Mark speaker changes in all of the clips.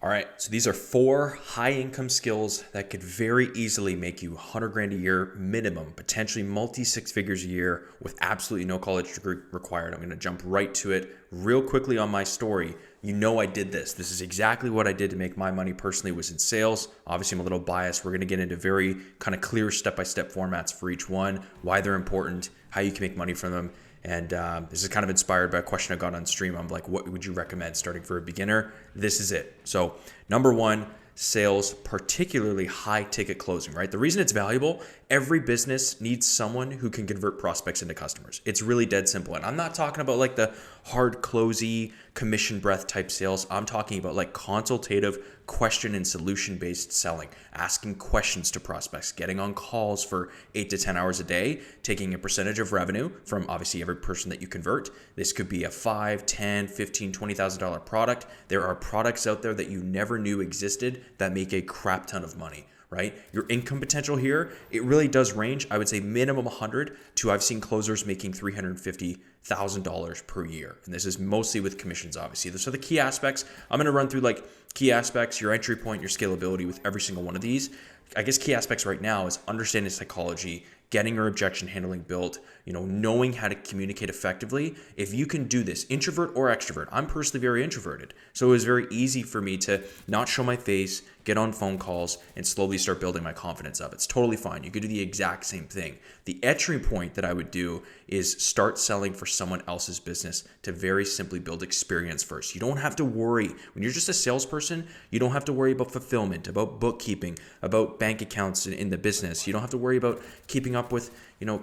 Speaker 1: All right, so these are 4 high income skills that could very easily make you 100 grand a year minimum, potentially multi 6 figures a year with absolutely no college degree required. I'm going to jump right to it real quickly on my story. You know I did this. This is exactly what I did to make my money personally, was in sales. Obviously, I'm a little biased. We're going to get into very kind of clear step-by-step formats for each one, why they're important, how you can make money from them. And this is kind of inspired by a question I got on stream. I'm like, what would you recommend starting for a beginner? This is it. So number 1, sales, particularly high ticket closing, right? The reason it's valuable, every business needs someone who can convert prospects into customers. It's really dead simple. And I'm not talking about like the hard closey commission breath type sales. I'm talking about like consultative question and solution based selling, asking questions to prospects, getting on calls for 8 to 10 hours a day, taking a percentage of revenue from obviously every person that you convert. This could be a $5, $10, $15, $20,000 product. There are products out there that you never knew existed that make a crap ton of money, right? Your income potential here, it really does range. I would say minimum 100 to I've seen closers making $350,000 per year. And this is mostly with commissions, obviously. So the key aspects, I'm going to run through like key aspects, your entry point, your scalability with every single one of these. I guess key aspects right now is understanding psychology, getting your objection handling built, knowing how to communicate effectively. If you can do this, introvert or extrovert, I'm personally very introverted. So it was very easy for me to not show my face, get on phone calls, and slowly start building my confidence up. It's totally fine. You could do the exact same thing. The entry point that I would do is start selling for someone else's business to very simply build experience first. You don't have to worry. When you're just a salesperson, you don't have to worry about fulfillment, about bookkeeping, about bank accounts in the business. You don't have to worry about keeping up with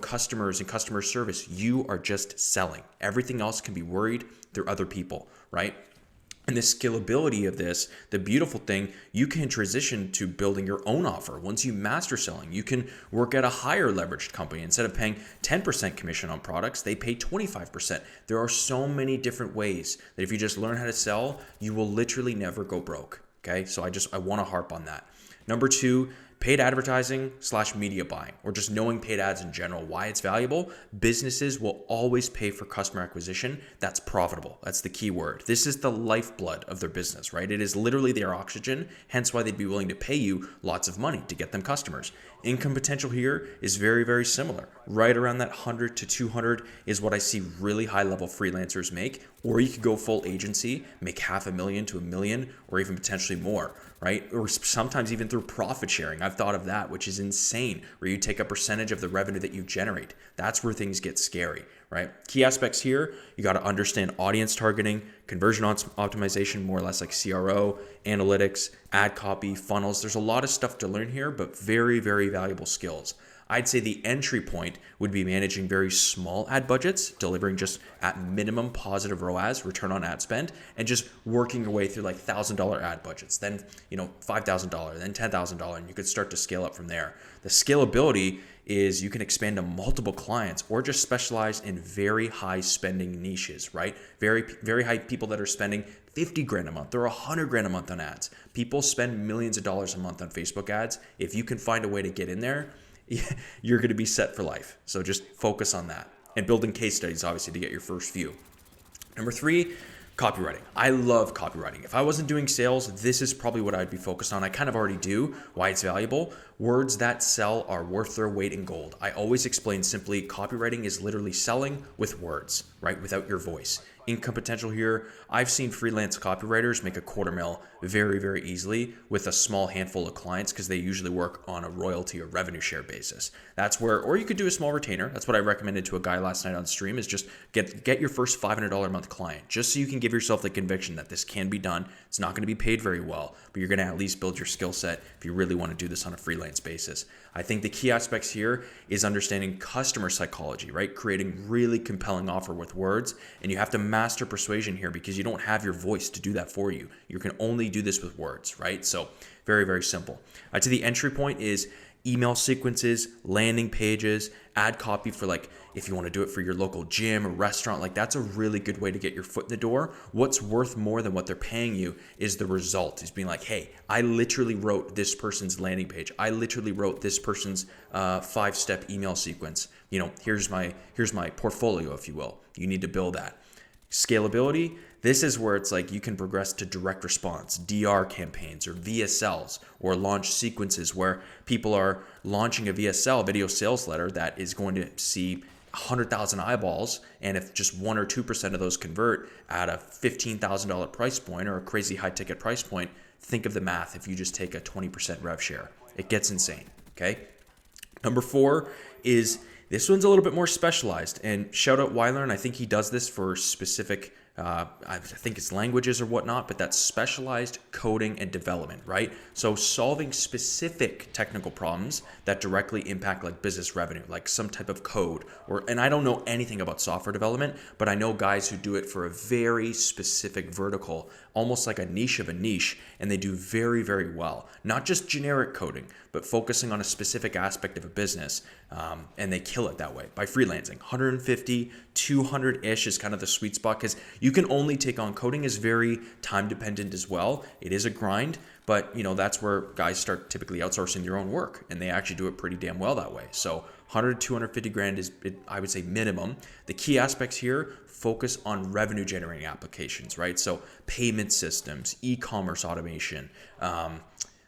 Speaker 1: customers and customer service. You are just selling. Everything else can be worried through other people, right? And the scalability of this, the beautiful thing, you can transition to building your own offer. Once you master selling, you can work at a higher leveraged company. Instead of paying 10% commission on products, they pay 25%. There are so many different ways that if you just learn how to sell, you will literally never go broke. Okay, so I want to harp on that. Number 2, paid advertising / media buying, or just knowing paid ads in general, why it's valuable. Businesses will always pay for customer acquisition that's profitable. That's the key word. This is the lifeblood of their business, right? It is literally their oxygen, hence why they'd be willing to pay you lots of money to get them customers. Income potential here is very, very similar. Right around that 100 to 200 is what I see really high level freelancers make, or you could go full agency, make $500,000 to $1 million, or even potentially more, right? Or sometimes even through profit sharing. I've thought of that, which is insane, where you take a percentage of the revenue that you generate. That's where things get scary, right? Key aspects here, you got to understand audience targeting, conversion optimization, more or less like CRO, analytics, ad copy, funnels. There's a lot of stuff to learn here, but very, very valuable skills. I'd say the entry point would be managing very small ad budgets, delivering just at minimum positive ROAS, return on ad spend, and just working your way through like $1,000 ad budgets, then $5,000, then $10,000, and you could start to scale up from there. The scalability is you can expand to multiple clients or just specialize in very high spending niches, right? Very, very high people that are spending 50 grand a month or 100 grand a month on ads. People spend millions of dollars a month on Facebook ads. If you can find a way to get in there, you're going to be set for life. So just focus on that and building case studies, obviously, to get your first view. Number 3, copywriting. I love copywriting. If I wasn't doing sales, this is probably what I'd be focused on. I kind of already do. Why it's valuable. Words that sell are worth their weight in gold. I always explain simply, copywriting is literally selling with words, right? Without your voice. Income potential here. I've seen freelance copywriters make $250,000 very, very easily with a small handful of clients because they usually work on a royalty or revenue share basis. That's where, or you could do a small retainer. That's what I recommended to a guy last night on stream, is just get your first $500 a month client, just so you can give yourself the conviction that this can be done. It's not going to be paid very well, but you're going to at least build your skill set if you really want to do this on a freelance basis. I think the key aspects here is understanding customer psychology, right? Creating really compelling offer with words, and you have to master persuasion here because you don't have your voice to do that for you. You can only do this with words, right? So very, very simple. To the entry point is email sequences, landing pages, ad copy for like, if you want to do it for your local gym or restaurant, like that's a really good way to get your foot in the door. What's worth more than what they're paying you is the result, is being like, hey, I literally wrote this person's landing page. I literally wrote this person's 5-step email sequence. Here's my portfolio, if you will. You need to build that. Scalability, This is where it's like you can progress to direct response, DR campaigns, or VSLs, or launch sequences where people are launching a VSL, video sales letter, that is going to see 100,000 eyeballs, and if just 1 or 2% of those convert at a $15,000 price point or a crazy high ticket price point, think of the math if you just take a 20% rev share. It gets insane, okay? Number 4 is, this one's a little bit more specialized, and shout out Wylearn. I think he does this for specific I think it's languages or whatnot, but that's specialized coding and development, right? So solving specific technical problems that directly impact like business revenue, like some type of code, and I don't know anything about software development, but I know guys who do it for a very specific vertical, almost like a niche of a niche, and they do very, very well. Not just generic coding, but focusing on a specific aspect of a business, and they kill it that way by freelancing. 150, 200-ish is kind of the sweet spot, because you can only take on, coding is very time dependent as well. It is a grind, but that's where guys start typically outsourcing their own work, and they actually do it pretty damn well that way. So 100 to 250 grand is, I would say, minimum. The key aspects here, focus on revenue generating applications, right? So payment systems, e-commerce automation,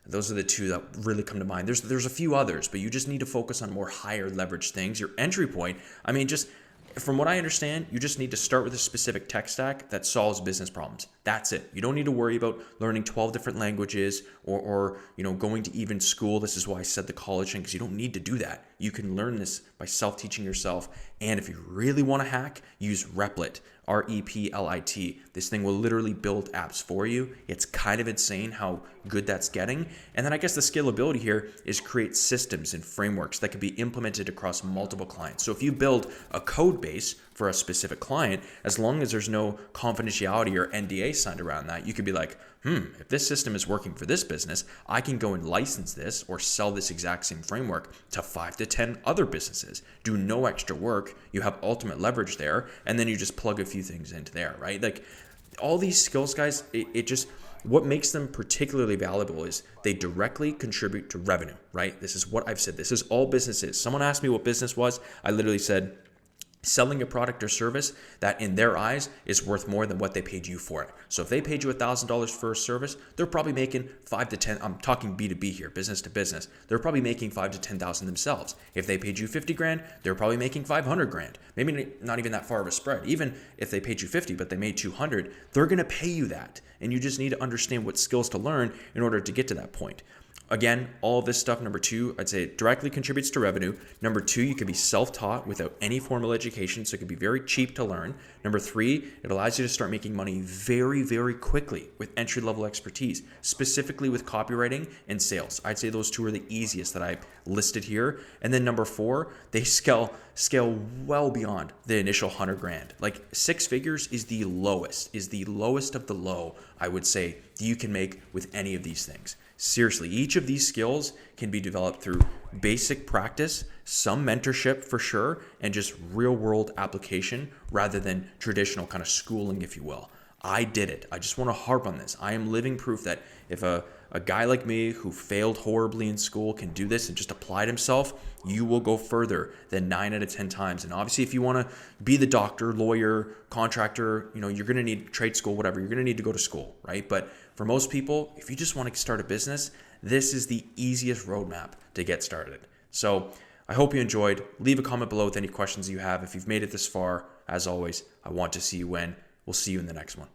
Speaker 1: those are the two that really come to mind. There's a few others, but you just need to focus on more higher leverage things. Your entry point, just from what I understand, you just need to start with a specific tech stack that solves business problems. That's it. You don't need to worry about learning 12 different languages or going to even school. This is why I said the college thing, because you don't need to do that. You can learn this by self-teaching yourself. And if you really want to hack, use Replit, Replit. This thing will literally build apps for you. It's kind of insane how good that's getting. And then I guess the scalability here is create systems and frameworks that can be implemented across multiple clients. So if you build a code base for a specific client, as long as there's no confidentiality or NDA signed around that, you could be like, if this system is working for this business, I can go and license this or sell this exact same framework to 5 to 10 other businesses. Do no extra work. You have ultimate leverage there, and then you just plug a few things into there, right? Like all these skills, guys, it just, what makes them particularly valuable is they directly contribute to revenue, right? This is what I've said. This is all business is. Someone asked me what business was. I literally said, selling a product or service that in their eyes is worth more than what they paid you for it. So if they paid you $1,000 for a service, they're probably making 5 to 10, I'm talking B2B here, business to business. They're probably making 5 to 10,000 themselves. If they paid you 50 grand, they're probably making 500 grand. Maybe not even that far of a spread. Even if they paid you 50, but they made 200, they're going to pay you that. And you just need to understand what skills to learn in order to get to that point. Again, all of this stuff, number 2, I'd say it directly contributes to revenue. Number 2, you can be self-taught without any formal education, so it can be very cheap to learn. Number 3, it allows you to start making money very, very quickly with entry-level expertise, specifically with copywriting and sales. I'd say those 2 are the easiest that I listed here. And then number 4, they scale well beyond the initial 100 grand. Like 6 figures is the lowest of the low, I would say, that you can make with any of these things. Seriously, each of these skills can be developed through basic practice, some mentorship for sure, and just real world application rather than traditional kind of schooling, if you will. I did it. I just want to harp on this. I am living proof that if a guy like me who failed horribly in school can do this and just applied himself, you will go further than 9 out of 10 times. And obviously, if you want to be the doctor, lawyer, contractor, you're going to need trade school, whatever. You're going to need to go to school, right? But for most people, if you just want to start a business, this is the easiest roadmap to get started. So I hope you enjoyed. Leave a comment below with any questions you have. If you've made it this far, as always, I want to see you win. We'll see you in the next one.